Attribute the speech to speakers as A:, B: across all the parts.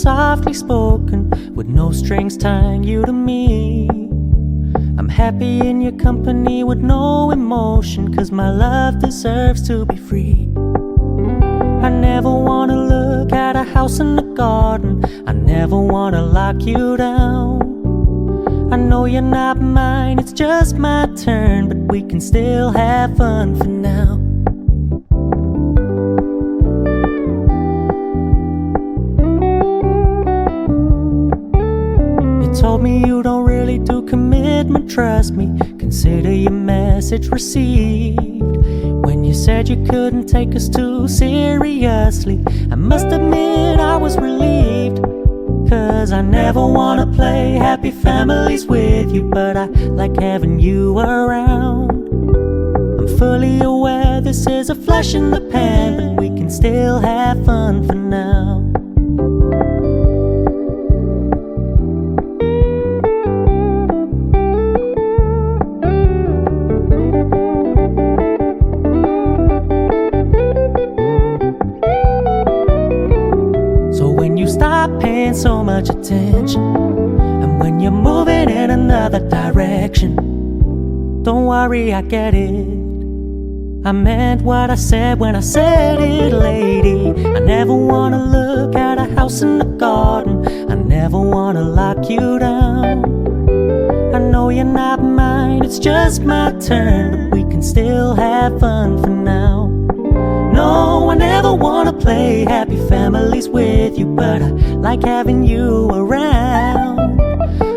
A: softly spoken, with no strings tying you to me. I'm happy in your company with no emotion, 'cause my love deserves to be free. I never wanna look at a house in the garden, I never wanna lock you down. I know you're not mine, it's just my turn, but we can still have fun for now. Told me you don't really do commitment, trust me, consider your message received. When you said you couldn't take us too seriously, I must admit I was relieved. 'Cause I never wanna play happy families with you, but I like having you around. I'm fully aware this is a flash in the pan, but we can still have fun for now. Stop paying so much attention, and when you're moving in another direction, don't worry, I get it. I meant what I said when I said it, lady. I never wanna look at a house in the garden, I never wanna lock you down. I know you're not mine, it's just my turn, but we can still have fun for now. No, I never wanna play happy families with you, but I like having you around.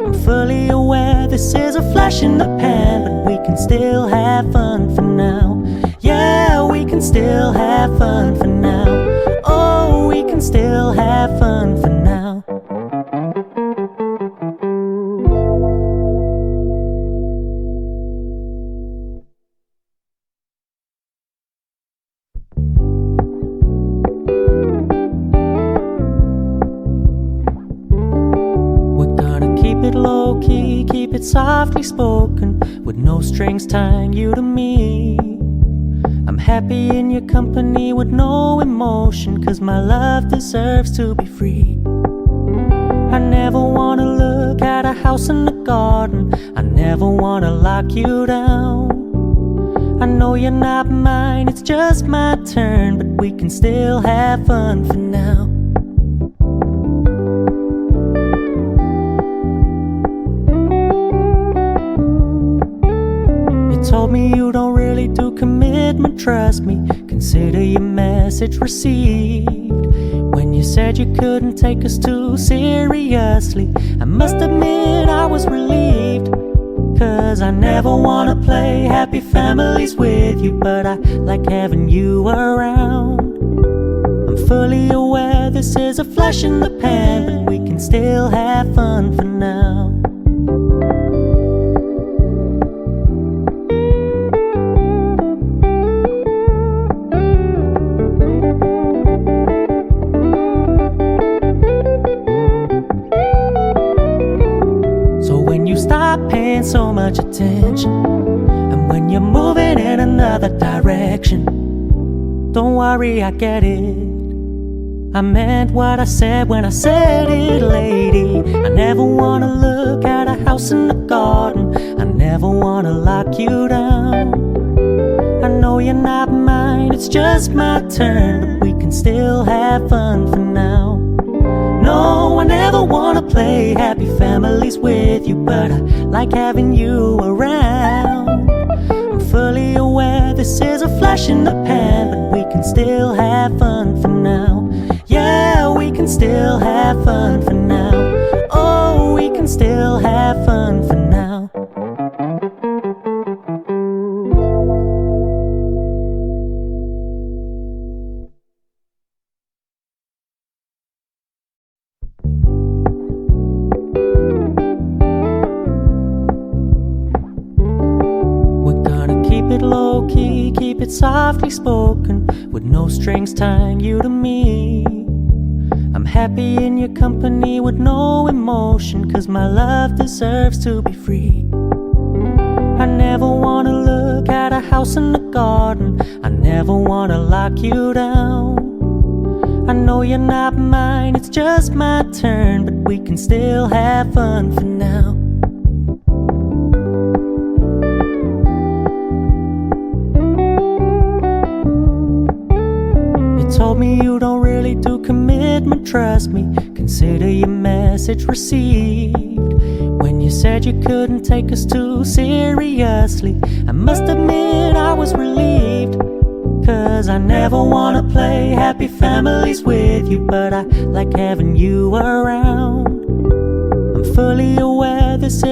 A: I'm fully aware this is a flash in the pan, but we can still have fun for now. Yeah, we can still have fun for now. Oh, we can still have fun for now. Keep it low key, keep it softly spoken, with no strings tying you to me. I'm happy in your company with no emotion, 'cause my love deserves to be free. I never wanna look at a house in the garden, I never wanna lock you down. I know you're not mine, it's just my turn, but we can still have fun for now. Told me you don't really do commitment, trust me, consider your message received. When you said you couldn't take us too seriously, I must admit I was relieved. 'Cause I never wanna play happy families with you, but I like having you around. I'm fully aware this is a flash in the pan, but we can still have fun for now. Stop paying so much attention, and when you're moving in another direction, don't worry, I get it. I meant what I said when I said it, lady. I never wanna look at a house in the garden, I never wanna lock you down. I know you're not mine, it's just my turn, but we can still have fun for now. No, I never wanna play happy families with you, but I like having you around. I'm fully aware this is a flash in the pan, but we can still have fun for now. Yeah, we can still have fun for now. Oh, we can still have fun for now. Keep it low key, keep it softly spoken, with no strings tying you to me. I'm happy in your company with no emotion, 'cause my love deserves to be free. I never wanna look at a house in the garden, I never wanna lock you down. I know you're not mine, it's just my turn, but we can still have fun for now. You told me you don't really do commitment, trust me, consider your message received. When you said you couldn't take us too seriously, I must admit I was relieved. 'Cause I never wanna play happy families with you, but I like having you around. I'm fully aware this is